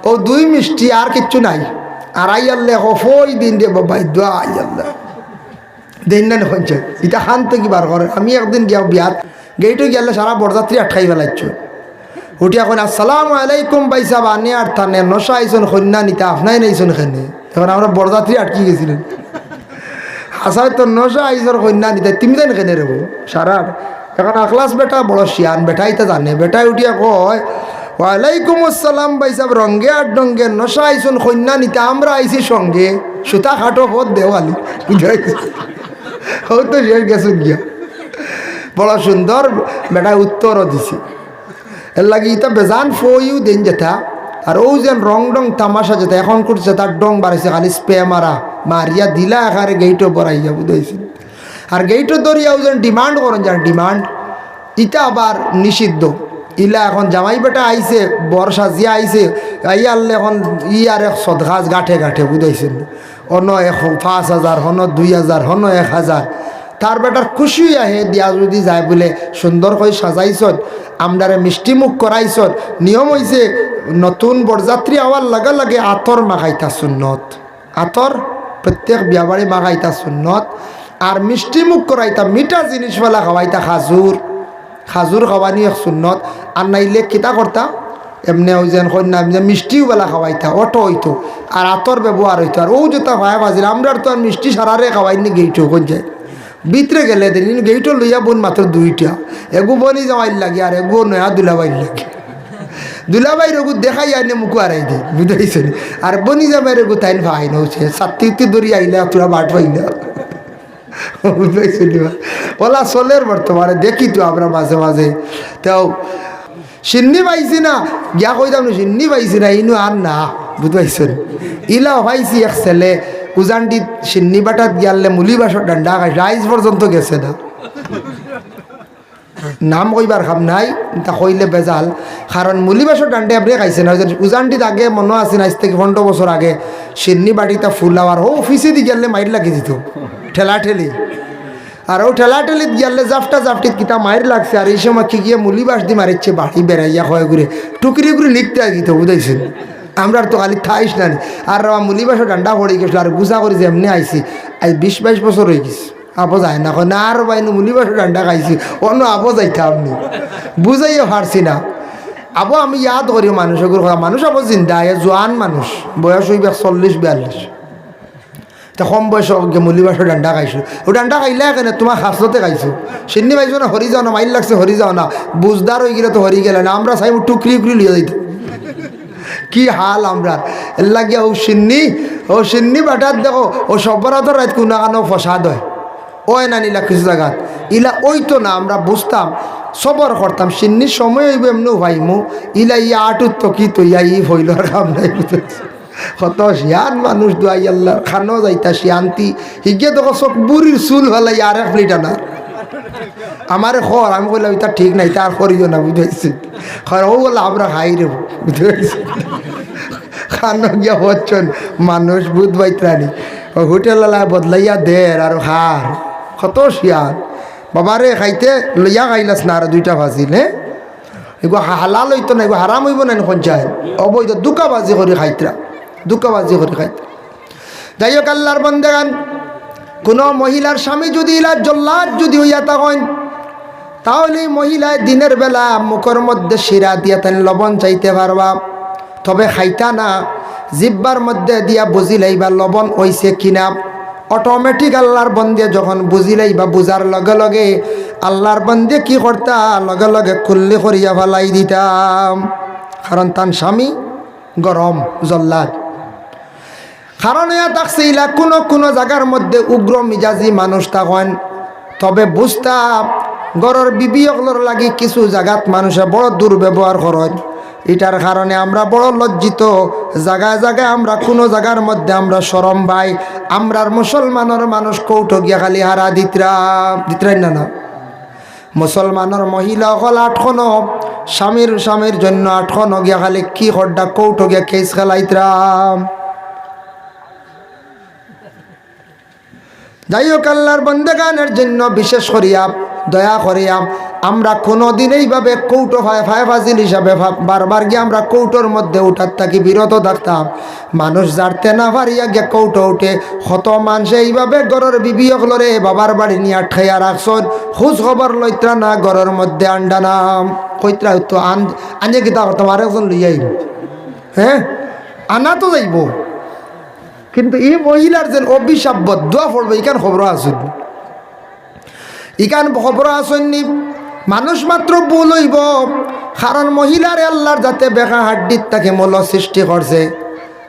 ও দুই মিষ্টি আর কিচ্ছু নাই। আর আইয়াল্লে হফই দিন রে বাবা দোয়া আইয়াল্লা দিন না হচ্ছে এটা শান্ত কি বার করে। আমি একদিন গিয়া বিয়াত গেইটো গেলে সারা বরযাত্রী আটকাই ফেলাইছ। উঠি এখন আসসালামু আলাইকুম ভাই সাহেব আনে আর থানে নশা আইসন কন্যা নিতে আপনাই নাইছেন খেনে। এখন আমরা বরযাত্রী আটকি গেছিলেন হাসায় তো নশা আইসর কন্যা নিতে তুমি জানি খেনে রেবো সারা। এখন আখলাস বেটা বড় শিয়ান বেটাই তো জানে। বেটাই উঠিয়া কয় ওয়ালাইকুম আসসালাম ভাই সাহেব রঙ্গে আর ডঙ্গে নশা আইসন কন্যা নিতে আমরা আইসি সঙ্গে সুতা খাটো হত দেওয়ালি তো শেষ গেছুন গিয়া। বড় সুন্দর বেটায় উত্তরও দিছি। এর লাগে ইটা বেজান ফইও দিন যেটা। আর ও যেন রং ডং তামাশা যেটা এখন করছে তার ডং বাড়াইছে খালি স্প্রে মারিয়া দিলা এখানে গেইটও বড়াইয়া বুঝাইছে। আর গেইটও দরিয়াও যেন ডিমান্ড করেন যান ডিমান্ড ইটা আবার নিষিদ্ধ। ইলা এখন জামাই বেটা আইছে বর্ষা জিয়া আইছে আইয়া আনলে এখন আর এক সদগাছ গাঠে গাঠে বুঝাইছেন। অন্য ৫,০০০ হন ২,০০০ হন ১,০০০ তার বেটার খুশি আহে দিয়া যদি যায় বলে সুন্দর করে সাজাইছত আমরারে মিষ্টি মুখ করাইছত। নিয়ম হয়েছে নতুন বরযাত্রী আওয়ার লাগা লাগে আতর মাখাইতা সুন্নত। আতর প্রত্যেক বিয়াবাড়ি মাখাইতা সুন্নত। আর মিষ্টি মুখ করাইতা মিঠা জিনিসওয়ালা খাওয়াইতা খাজুর খাওয়ানি এক সুন্নত। আর নাইলে কিতা করতা এমনি ওই যেন কন্যা মিষ্টিও বেলা খাওয়াইতা অটো হইতো আর আতর ব্যবহার হইতো। আর ও যেটা ভাই বাজিল আমরা তো আর মিষ্টি সারারে খাওয়াইনি গেইটো কোন যায় ভিতরে গেলে দিন গেইটো লইয়া বোন মাত্র ২টা। এগু বনি যাওয়াইল লাগে আর এগু নয়া দুলাবাইল লাগে। দুলাবাইর এগু দেখাই আইনে মুখু আড়াই দে বুঝাইছে। আর বনি যাবার এগু তাইন ভাই নছে সাত্তি দৌড়ি আইলে তোরা বাট পাইলা বুঝাইছে ওলা চলের বর্তমানে দেখি তো আমরা মাঝে মাঝে। তেও সিন্নি পাইছি না গিয়া কইতাম সিন্নি পাইছি না ইনু আর না বুঝাইছেন। ইলা পাইছি এক ছেলে উজানটি সিন্নি বাটাত গিয়ালে মুলি বাসর ডান্ডা খাই রাইজ পর্যন্ত গেছে না। নাম কইবার খাম নাই তা কইলে বেজাল। কারণ মুলি বাসর ডান্ডে আপনি খাইছে না উজানটিত আগে মনে আছে না আজ থেকে ১৫ বছর আগে সিন্নি বাটিটা ফুলাওয়ার ও অফিসে দি গেলে মাইর লাগি দিত ঠেলা ঠেলি। আর ও ঠেলা ঠেলিত গেলে জাফটা জাফটিত কিতা মাইর লাগছে। আর এই সময় কি গিয়ে মুলি বাস দি মারিচ্ছে বাড়ি বেড়াইয়া হয় ঘুরে টুকরি করে লিখতে গিত বুঝাইছেন। আমরা তো খালি থাইস না আর মুলি বাসও ডান্ডা পড়ে গেছিল আর গুছা করে যে এমনি আইসি আজ ২০-২২ বছর হয়ে গেছে। আবো যায় না না আর বাইন মুলি বাসও ডান্ডা খাইছি অন্য আবো যাইতে আপনি বুঝাইয়া পারছি না। আবো আমি ইয়াদ করি মানুষের কথা মানুষ আবো জিন্দা জোয়ান মানুষ বয়স হইবে ৪০-৪২ তা কম বয়স মুলি বাসও ডান্ডা খাইছো। ও ডান্ডা খাইলে কেন তোমার হাসলতে খাইছো সিন্নি পাইছো না হরি যাও না মাইল লাগছে হরি যাও না বুঝদার হয়ে গেলে তো হরি গেলে না। আমরা চাই টুকরি উকরি লিয়ে যাইত কি হাল আমরা এর লাগিয়া ও সিন্নি বাটার দেখো ও সবার তো রাত কোনো কানো ফসাদ হয় ওই না নিলা কিছু জায়গাত ইলা ওই তো না আমরা বুঝতাম সবর করতাম সিন্নির সময় হইব এমনি ভাইমু ইলা ইয়া আটুত তো কি তো ইয়া ই হইল আর কাম নাই কত শিয়ান মানুষ দুয়াই আল্লাহ খানো যাইতা শিয়ান্তি হিগে দেখো চোখ বুড়ির চুল হলাই আর ১ প্লেট আনার আমার খর আমি বললাম এটা ঠিক নাই তার করিও না বুঝাইছি খর ও বললো আমরা খাই রে বুঝাইছি খানো গিয়া হচ্ছেন মানুষ বুধ বাইত্রানি হোটেল বদলাইয়া দের আর হার কত শিয়ান বাবারে খাইতে লইয়া খাইলাস না আর ২টা ভাজিল হ্যাঁ এগো হালাল হইতো না এগো হারাম হইব না পঞ্চায়েত অবৈধ দুকাবাজি করে খাইতরা দুকাবাজি করে খাইতরা। যাই হোক আল্লাহর বন্দেগান কোনো মহিলার স্বামী যদি ইলা জল্লাদ যদি হইয়া তখন তাহলে মহিলায় দিনের বেলা মুখের মধ্যে শিরা দিয়া তাই লবণ চাইতে পারবা তবে খাইতা না জিব্বার মধ্যে দিয়া বুঝিলাইবা লবণ হইছে কিনা। অটোমেটিক আল্লাহর বন্দে যখন বুঝিলাইবা বুঝার লগে লগে আল্লাহর বন্দে কি করতা লগে লগে কুল্লি করিয়া ফেলাই দিতাম। কারণ তার স্বামী গরম জল্লাদ। কারণ ইয়া থাকছে ইলা কোনো জায়গার মধ্যে উগ্র মিজাজি মানুষ থাকেন তবে বুঝতাম গরর বিবিয়কলর লাগি কিছু জায়গাত মানুষে বড় দুর্ব্যবহার করেন। এটার কারণে আমরা বড় লজ্জিত জায়গায় জায়গায় আমরা কোনো জায়গার মধ্যে আমরা শরম পাই। আমরার মুসলমানের মানুষ কৌটো গিয়া খালি হারা দিতরাই না মুসলমানের মহিলা হল ৮খন স্বামীর জন্য ৮খন গিয়া খালি কি খড্ডা কৌটো গিয়া কেস খেলাইতরাম। যাই হোক আল্লাহর বন্দেগানের জন্য বিশেষ করিয়া দয়া করিয়া আমরা কোনোদিন এইভাবে কৌটো ফাজিল হিসাবে বারবার গিয়ে আমরা কৌটোর মধ্যে উঠার থাকি বিরত থাকতাম। মানুষ জারতে না পারিয়া গিয়ে কৌটো উঠে কত মানুষ এইভাবে গড়ের বিবিয়কলরে বাবার বাড়ি নিয়ে ঠাইয়া রাখছন, খোঁজ খবর লইত্রা না গড়ের মধ্যে আন্ডা নাম কইত্রা তো আনে কিতা করতাম আরেকজন লইয়াই, হ্যাঁ আনা তো যাইব, কিন্তু এই মহিলার যে অভিশাপ বদুয়া পড়বে ইকান খবর আসুন, ইকান খবর আসেননি। মানুষ মাত্র ভুল হইব, কারণ মহিলার আল্লাহর যাতে বেকা হাড্ডির তাকে মূল সৃষ্টি করছে।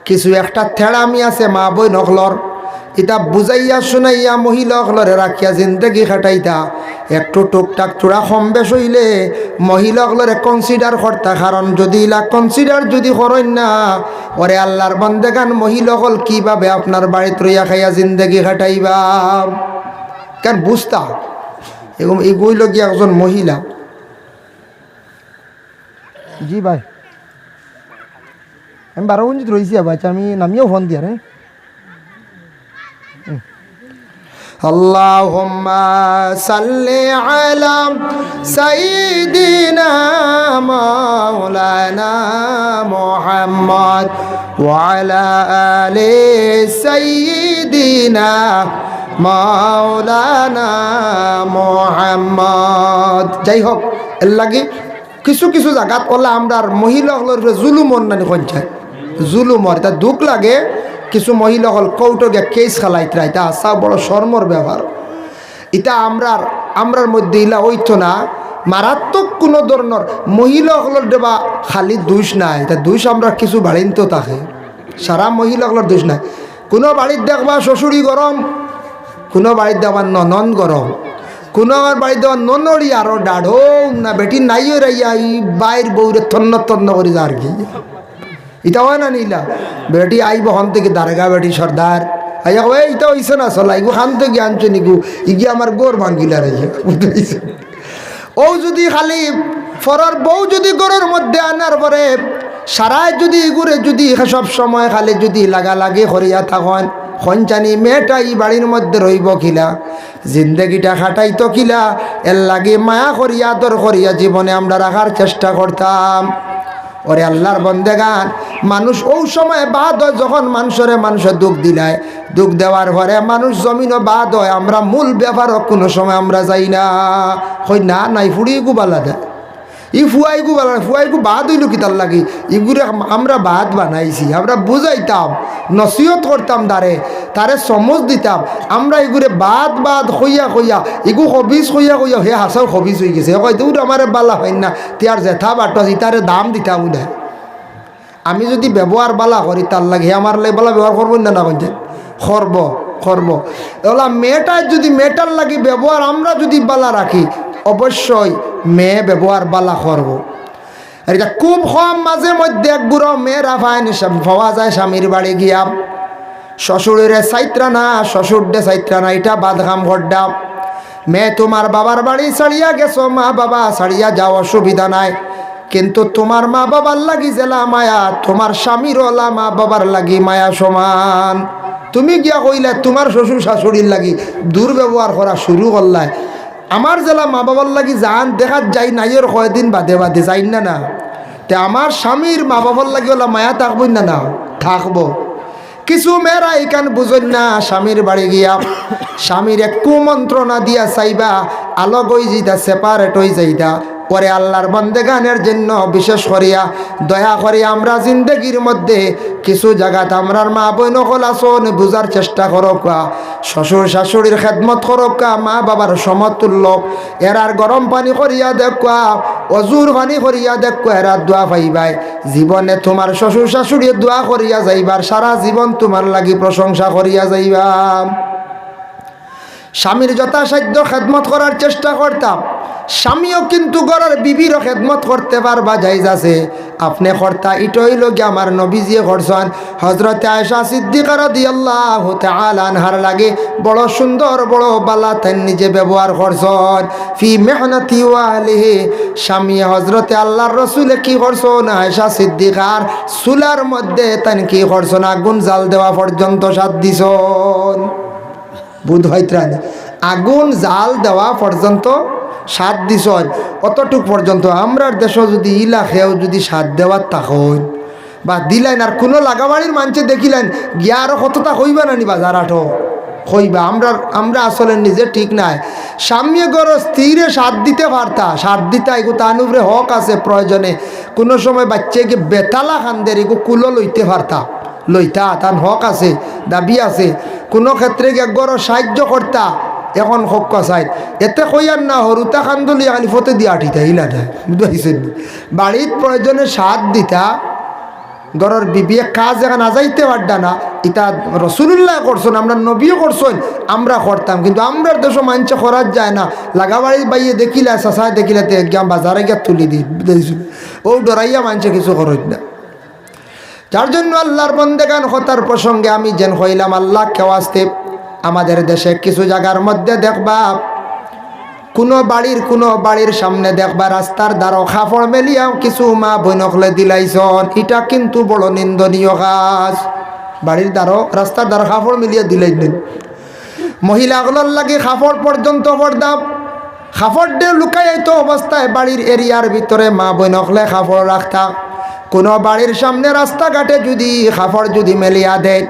কিছু একটা থেড়ামি আছে মা বই নকলর, এটা বুঝাইয়া শুনাইয়া মহিলা হলরে রাখিয়া জিন্দগি খাটাইতা। একটু টুকটাক চূড়া কম বেশ হইলে মহিলা হলরে কনসিডার করতা, কারণ যদি ইলা কনসিডার যদি করেন না ওরে আল্লাহর বন্দেগান মহিলা হল কীভাবে আপনার বাড়িতে রইয়া খাইয়া জিন্দগি খাটাইবা কেন বুঝতা। এবং এগুইল গিয়ে একজন মহিলা, জি ভাই আমি 12 মিনিট রয়েছি ভাই, আমি নামিয়েও ফোন দিয়া রে। আল্লাহুম্মা সাল্লি আলা সাইয়্যিদিনা মাওলানা মুহাম্মদ ওয়া আলা আলি সাইয়্যিদিনা মাওলানা মুহাম্মদ। যাই হোক এর লাগে কিছু কিছু জায়গাত ওলা আমরা মহিলাগুলোর জুলুম অন্যান্য পঞ্চায়েত জুলুমর এটা দুঃখ লাগে। কিছু মহিলা হল কৌটকে কেস খালাইতরা, এটা আসা বড় শর্মর ব্যবহার। এটা আমরার মধ্যে ইলা হইতো না, মারাত্মক কোনো ধরনের মহিলাগুলোর দেবা খালি দোষ নাই, এটা দোষ আমরা কিছু বাড়িন তো থাকে, সারা মহিলাগুলোর দোষ নাই। কোনো বাড়ির দেখবা শ্বশুরি গরম, কোনো বাড়ির দেখবা ননন গরম, কোনো আমার বাড়ির দেওয়া ননড়ি আরও ডাঢ় না বেটি নাইও রাইয়া এই বাইর বউরে তন্ন করি যা আর কি। এটা হয় না নিলা বেটি আইব হন থেকে দারগা বেটি সর্দার আইয়া এইটা হইছে না চলা ইগু খান থেকে আনছো নিগু ইগি আমার গোর ভাঙ্গিলা রাইয়া বুঝতে। ও যদি খালি ফরার বউ যদি গোরের মধ্যে আনার পরে সারায় যদি ইগুরে যদি সব সময় খালি যদি লাগালাগি করিয়া থাকেন খঞ্চানি মেয়েটা এই বাড়ির মধ্যে রইব কিলা, জিন্দগিটা খাটাইতো কিলা। এর লাগে মায়া করিয়া আদর করিয়া জীবনে আমরা রাখার চেষ্টা করতাম। ওরে আল্লাহর বন্দেগান মানুষ ওই সময় বাদ হয় যখন মানুষের দুঃখ দিলায়, দুঃখ দেওয়ার পরে মানুষ জমিনও বাদ হয়। আমরা মূল ব্যাপারও কোনো সময় আমরা যাই না, হই না নাই ফুড়ি গুবালা দেয় ই ফুয়াইগু বালা ফুয়াইগু বাদ হইল কি তার লাগে ইগুরে আমরা বাদ বানাইছি, আমরা বুঝাইতাম নসিহত করতাম তারে সমজ দিতাম। আমরা এগুরে বাদ হইয়া ইগু হবিজ হইয়া হে হাসাও হবিজ হয়ে গেছে কয় দূর আমার বালা হয় না তিয়ার জেঠা বাট তারে দাম দিতাম উদায়। আমি যদি ব্যবহার বালা করি তার লাগে আমার লাগে বালা ব্যবহার করবো না বলছেন করব এগুলা মেয়েটার যদি মেয়েটার লাগে ব্যবহার আমরা যদি বালা রাখি অবশ্যই মেয়ে ব্যবহার বালা করব। আর এটা খুব কম মাঝে মধ্যে এক বুড়ো মেয়েরা পাওয়া যায় স্বামীর বাড়ি গিয়া শ্বশুরের সাইত্রা না শ্বশুর দে সাইত্রা না, এটা বাদঘাম ঘটডা। মেয়ে তোমার বাবার বাড়ি ছাড়িয়া গেছো, মা বাবা ছাড়িয়া যাও অসুবিধা নাই, কিন্তু তোমার মা বাবার লাগি জেলা মায়া, তোমার স্বামীর ওলা মা বাবার লাগি মায়া সমান। তুমি গিয়া কইলে তোমার শ্বশুর শাশুড়ির লাগি দুর্ব্যবহার করা শুরু করলাই, আমার জেলা মা বাবার লাগি জান দেখাত যাই নাইয়ের কয়দিন বাদে যাই না তে আমার স্বামীর মা বাবার লাগি ওলা মায়া থাকবই না থাকবো। কিছু মেয়েরা এখান বুঝেন না, স্বামীর বাড়ি গিয়া স্বামীর একটু মন্ত্রণা দিয়া চাইবা আলোক হয়ে যাইতা সেপারেট হয়ে যাইতা। পরে আল্লাহর বন্দেগানের জন্য বিশেষ করিয়া দয়া করিয়া আমরা জিন্দগির মধ্যে কিছু জায়গাত আমরার মা বইন হল আসন বুঝার চেষ্টা করকা, শ্বশুর শাশুড়ির খেদমত করকা, মা বাবার সমতুল্য এরার গরম পানি করিয়া দেখা, অজুর পানি করিয়া দেখা, এরার দোয়া পাইবাই। জীবনে তোমার শ্বশুর শাশুড়ি দোয়া করিয়া যাইবার, সারা জীবন তোমার লাগি প্রশংসা করিয়া যাইবা। স্বামীর যথাসাধ্য খেদমত করার চেষ্টা করতাম, স্বামীও কিন্তু ঘরের বিবিরও খেদমত করতে পারবা জায়েজ আছে। আপনি কর্তা ইটইল গিয়ে আমার নবীজিয়ে করছেন, হজরতে আয়েশা সিদ্দিকা রাদিয়াল্লাহু তাআলা আনহার লাগে বড় সুন্দর বড় বালা তাই নিজে ব্যবহার করছেন। ফি মেহনতি ওয়ালিহি স্বামী হজরতে আল্লাহর রসুলে কি করছেন, আয়েশা সিদ্দিকার চুলার মধ্যে তাই কি করছেন, আগুন জাল দেওয়া পর্যন্ত সাথ দিছেন। বুধ হইত্রানি আগুন জাল দেওয়া পর্যন্ত সাথ দিস অতটুক পর্যন্ত আমরার দেশ যদি ইলাকেও যদি সাথ দেওয়ার থাকুন বা দিলেন আর কোনো লাগাবাড়ির মানুষে দেখিলেন গিয়া আরও কতটা হইবা নানি বাজার আঠো হইবা আমরা আসলে নিজে ঠিক নাই সামনে গড় স্থিরে সাথ দিতে পারতা সাথ দিতা এগু তানুরে হক আছে প্রয়োজনে কোনো সময় বাচ্চাকে বেতালা খানদের এগু কুলো লইতে পারতা লইতা তার হক আছে দাবি আছে কোনো ক্ষেত্রে গিয়ে গড় সাহায্য করতা এখন হক সাইড এতে কইয়ার না হরুতা খান্দলি খালি ফতে দিয়ে আঠিতা ইলা না বুঝতে বাড়ির প্রয়োজনে সাথ দিতা গরর বিবিয়ে কাজ এখন আজাইতে পারডা না ইটা রসুল্লাহ করছেন আমরা নবীও করছেন আমরা করতাম কিন্তু আমরা দেশ মানছে করার যায় না লাগাবাড়ির বাইয়ে দেখিলে চাষায় দেখিলে একদম বাজারে গিয়ে তুলি দিই ও ডরাইয়া মানছে কিছু খরচ না যার জন্য আল্লাহর বন্দেগান হতার প্রসঙ্গে আমি যেন হইলাম আল্লাহ কেউ আসতে আমাদের দেশে কিছু জায়গার মধ্যে দেখবা কোনো বাড়ির সামনে দেখবা রাস্তার দ্বারা খাফড় মেলিয়াও কিছু মা বইনকলে দিলাইছন এটা কিন্তু বড় নিন্দনীয় কাজ বাড়ির দ্বারা রাস্তার দ্বারা খাফড় মিলিয়ে দিলাইলেন মহিলাগুলোর লাগে খাফড় পর্যন্ত পর্দাম খাফড় দিয়ে লুকাইতো অবস্থায় বাড়ির এরিয়ার ভিতরে মা বইনকলে খাফড় রাখতা কোনো বাড়ির সামনে রাস্তাঘাটে যদি খাফড় যদি মেলিয়া দেয়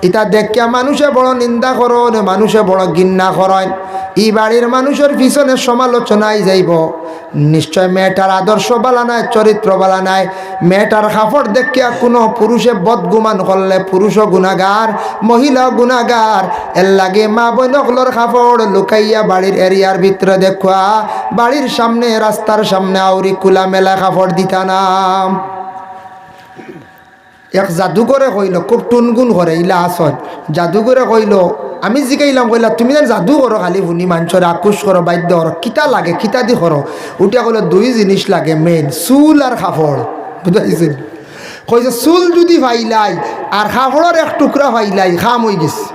এটা দেখিয়া মানুষে বড় নিন্দা করেন মানুষে বড় ঘৃণা করেন এই বাড়ির মানুষের পিছনে সমালোচনায় যাইব নিশ্চয় মেয়েটার আদর্শ বালা নাই চরিত্র বালা নাই মেয়েটার খাফড় দেখিয়া কোনো পুরুষে বদগুমান করলে পুরুষও গুনাগার মহিলা গুনাগার এর লাগে মা বইনকলর খাফড় লুকাইয়া বাড়ির এরিয়ার ভিতরে দেখা বাড়ির সামনে রাস্তার সামনে আউরি খোলা মেলা খাফড় দিতা নাম এক জাদুঘরে কইল খুব টুনগুন করে ইলা আসন জাদুঘরে কইল আমি জিকাইলাম কইলা তুমি যেন জাদু করো খালি শুনি মানুষের আকুশ করো বাদ্য করো কিতা লাগে কিতা দি করো উঠিয়া কইল দুই জিনিস লাগে মেন চুল আর খাফড় বুঝাইছেন কইছে চুল যদি ফাইলাই আর খাফড়ের এক টুকরা ফাইলাই খাম হয়ে গেছে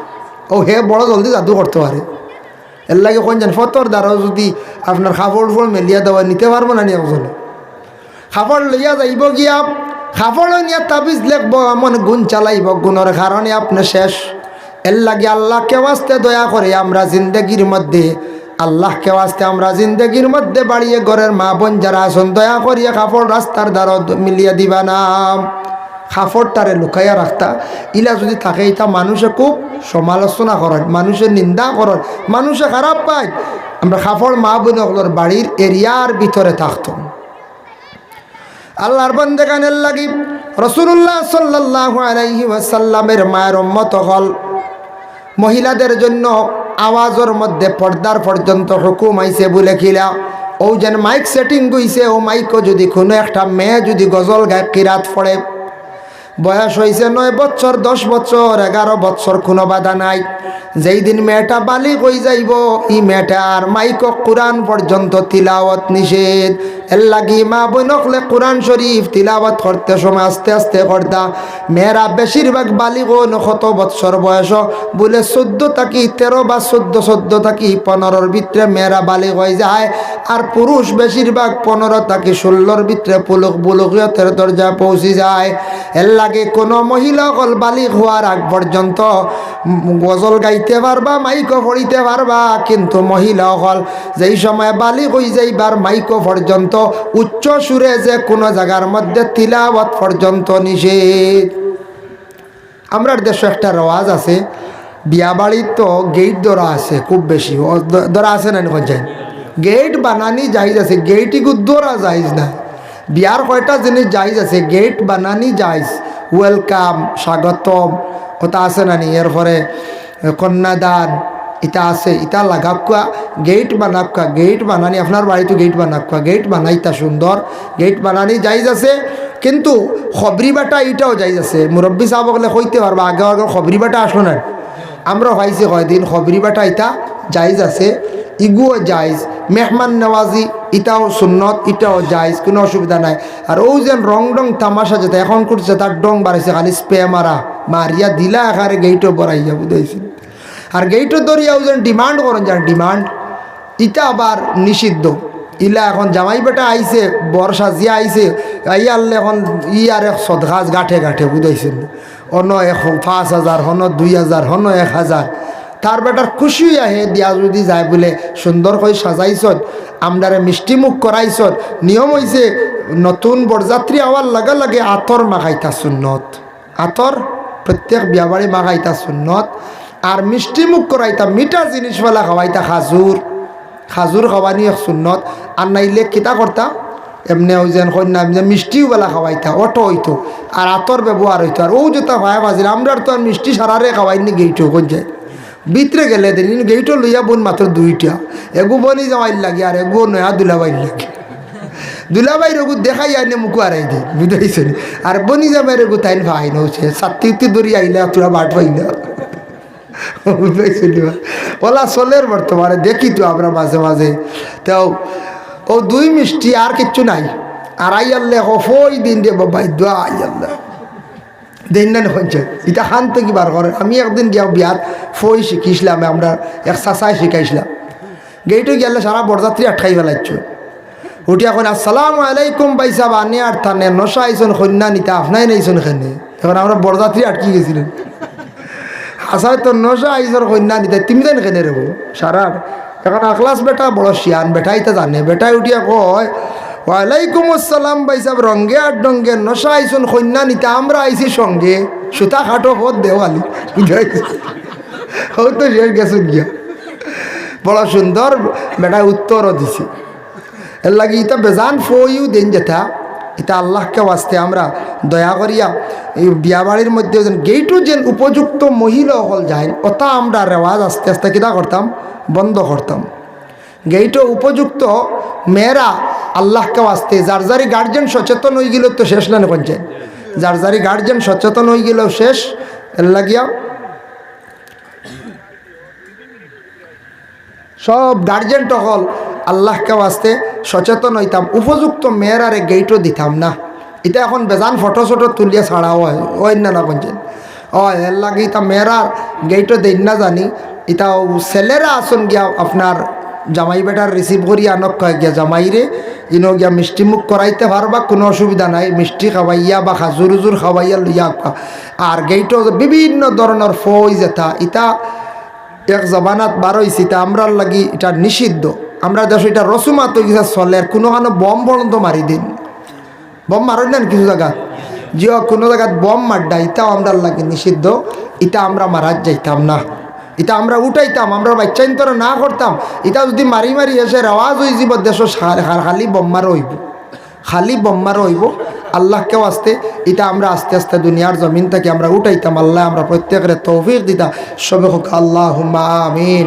ও হে বড় জলদি জাদু করতে পারে এর লাগে কোন জান ফতর দ্বারাও যদি আপনার খাফড় মেলিয়া দেওয়া নিতে পারবো না নি একজনে খাফড় লইয়া যাইব গিয়া খাফড় নিয়ে তাবিজ লেখব এমন গুণ চালাইব গুণের কারণে আপনি শেষ এর লাগে আল্লাহকে ওয়াস্তে দয়া করে আমরা জিন্দগির মধ্যে আল্লাহকে ওয়াস্তে আমরা জিন্দগির মধ্যে বাড়িয়ে ঘরের মা বোন যারা আসন দয়া করিয়া কাপড় রাস্তার দ্বারা মিলিয়ে দিবা না কাপড়টারে লুকাইয়া রাখতা ইলা যদি থাকে এটা মানুষে খুব সমালোচনা করেন মানুষের নিন্দা করেন মানুষে খারাপ পায় আমরা কাপড় মা বোনগুলোর বাড়ির এরিয়ার ভিতরে থাকতাম আল্লাহর বান্দাগানের লাগি রাসূলুল্লাহ সাল্লাল্লাহু আলাইহি ওয়াসাল্লামের মায়ের উম্মত হল মহিলাদের জন্য আওয়াজের মধ্যে পর্দার পর্যন্ত হুকুম আইছে বলে খিলা ও যেন মাইক সেটিং গইছে ও মাইকও যদি কোনো একটা মেয়ে যদি গজল গায় কিরাত পড়ে বয়স হয়েছে 9 বছর 10 বছর 11 বছর কোনো বাধা নাই যেই দিন মেয়েটা বালিগ হয়ে যাইব এই মেয়েটা আর মাইক কুরআন পর্যন্ত তিলাওয়াত নিষেধ এর লাগি মা বইনকলে কুরআন শরীফ তিলাওয়াত করতে সময় আস্তে আস্তে করতা মেয়েরা বেশিরভাগ বালিগ কত বছর বয়স বলে 14 থাকি 13 বা 14 থাকি 15 ভিতরে মেয়েরা বালিগ হয়ে যায় আর পুরুষ বেশিরভাগ 15 থাকি 16 ভিতরে বুলুগিয়তের দরজা পৌঁছে যায় এর লাগে কোনো মহিলা হল বালিগ হওয়ার আগ পর্যন্ত গজল গাইতে পারবা মাইকও পড়িতে পারবা কিন্তু মহিলা হল যেই সময় বালিগ হয়ে যাইবার মাইকও পর্যন্ত উচ্চ সুরে যে কোনো জায়গার মধ্যে তিলাওয়াত পর্যন্ত নিষেধ আমরা দেশে একটা রেওয়াজ আছে বিয়া বাড়ির তো গেট ধরা আছে খুব বেশি ধরা আছে না যায় গেট বানানি জায়েজ আছে গেটই ধরা জায়েজ না বিয়ার কয়টা জিনিস জায়েজ আছে গেট বানানি জায়েজ ওয়েলকাম স্বাগতম কথা আছে না নি এরপরে কন্যাদান এটা আছে এটা লাগাবকা গেট বানাবকা গেট বানানি আপনার বাড়িতে গেট বানাবকা গেট বানাইতা সুন্দর গেট বানানি জায়েজ আছে কিন্তু খবরি বাটা এটাও জায়েজ আছে মুরব্বী সাহেব বলে কইতে পারবা আগে আগে খবরি বাটা আসো না আমরা পাইছি কয়দিন খবরি বাটা এটা জায়েজ আছে ইগুও জায়েজ মেহমান নওয়াজি এটাও সুন্নত এটাও জায়েজ কোনো অসুবিধা নাই আর ও যেন রং ডং তামাশা যেটা এখন করছে তার ডং বাড়াইছে খালি স্প্রে মারিয়া দিলা এখানে গেইটও বড়াইয়া বুঝাইছে আর গেইটও দরিয়াও যেন ডিমান্ড করেন যান ডিমান্ড এটা আবার নিষিদ্ধ ইলা এখন জামাই বেটা আইছে বর্ষা জিয়া আইছে আই আনলে এখন আর এক সদগাছ গাঠে গাঠে বুঝাইছেন অন্য 5,000 হন 2,000 হন 1,000 তার বেটার খুশি আহে দিয়া যদি যায় বলে সুন্দর করে সাজাইছত আমরারে মিষ্টি মুখ করাইছত নিয়ম হইছে নতুন বরযাত্রী আওয়ার লাগা লাগে আতর মাখাইতা সুন্নত আতর প্রত্যেক বিয়াবাড়ি মাখাইতা সুন্নত আর মিষ্টি মুখ করাইতা মিঠা জিনিসওয়ালা খাওয়াইতা খাজুর খাওয়ানি এক সুন্নত আর নাইলে কিতা করতা এমনি ওই যেন কন্যা যে মিষ্টিওবেলা খাওয়াইতা অটো হইতো আর আতর ব্যবহার হইতো আর ও যেটা ভাই বাজিল আমরা তো আর মিষ্টি সারারে খাওয়াইনি গেইটো কোন যায় ভিতরে গেলে দিন গেইটো লইয়া বোন মাত্র দুইটা এগু বনি যাওয়াইল লাগে আর এগু নয়া দুলাবাইল লাগে দুলাবাইর এগু দেখাই আইনে মুখু আড়াই দিই বুঝাইছে আর বনি যাবার এগু তাইন ভাই নৌছে সাত্তি উত্তি দৌড়ি আইলে তোরা বাট পাইলা বুঝাইছে ওলা চলের বর্তমানে দেখি তো আমরা মাঝে মাঝে তাও ও দুই মিষ্টি আর কিচ্ছু নাই আর আইয়াল্লে হফই দিন দে বাবা দোয়া আইয়াল্লা দিন না হচ্ছে এটা খান তো কি বার করে আমি একদিন গিয়া বিয়াত ফই শিখিছিলাম আমরা এক চাচাই শিখাইছিলাম গেইটো গেলে সারা বরযাত্রী আটকাই ফেলাইছ উঠি এখন আসসালামু আলাইকুম পাইসা বানে আর থানে নশা আইসন কন্যা নিতে আপনাই নাইছেন এখানে এখন আমরা বরযাত্রী আটকি গেছিলেন আসায় তো নশা আইসর কন্যা নিতে তুমি দেন এখানে রেব সারা এখন আখলাস বেটা বড় শিয়ান বেটাই তো জানে বেটাই উঠিয়া কয় ওয়ালাইকুম আসসালাম ভাই সাহেব রঙ্গে আর ডঙ্গে নশা আইসন কন্যা নিতে আমরা আইসি সঙ্গে সুতা খাটো পথ দেওয়ালি বুঝাইছি তো শেষ গেছে গিয়া বড় সুন্দর বেটায় উত্তরও দিছে এর লাগে ইটা বেজান ফইও দেন যেটা এটা আল্লাহকে বাঁচতে আমরা দয়া করিয়া এই বিয়া বাড়ির মধ্যে যেন গেইটু যেন উপযুক্ত মহিলা হল যায় ওটা আমরা রেওয়াজ আস্তে আস্তে কিনা করতাম বন্ধ করতাম গেইটো উপযুক্ত মেয়েরা আল্লাহকে বাঁচতে যার যারি গার্জেন সচেতন হয়ে গেল তো শেষ না পঞ্চায়েত যার যারি গার্জেন সচেতন হয়ে গেল শেষ এর লাগিয়া সব গার্জেন টহল আল্লাহকে বাঁচতে সচেতন হইতাম উপযুক্ত মেয়েরারে গেইটও দিতাম না এটা এখন বেজান ফটো শটো তুলিয়া ছাড়া হয় ওই না পঞ্চায়েত এর লাগে এটা মেয়েরার গেইটও দেন না জানি এটা ছেলেরা আসন গিয়া আপনার জামাই বেটার রিসিভ করিয়া আনক কয় গিয়া জামাইরে ইনো গিয়া মিষ্টি মুখ করাইতে পারবা কোনো অসুবিধা নাই মিষ্টি খাওয়াইয়া বা খাজুর উজুর খাওয়াইয়া লইয়া আর গেইটও বিভিন্ন ধরনের ফই যেটা ইটা এক জবানাত বার হয়েছে এটা আমরার লাগি এটা নিষিদ্ধ আমরা দেশ এটা রসুমাত গিয়ে চলে কোনো বম বলন্ত মারি দিন বম মারেন নেন কিছু জায়গাত যে কোনো জায়গাত বম মারডা এটাও আমরার লাগে নিষিদ্ধ এটা আমরা মারার যাইতাম না এটা আমরা উঠাইতাম আমরা বাচ্চাইন্তর না করতাম এটা যদি মারি মারি এসে রেওয়াজ হয়ে যাব দেশ খালি বম্মারও হইব খালি বম্মারও হইব আল্লাহকেও আসতে এটা আমরা আস্তে আস্তে দুনিয়ার জমিন থেকে আমরা উঠাইতাম আল্লাহ আমরা প্রত্যেকের তৌফিক দিতা সবে হোক আল্লাহুম্মা আমিন।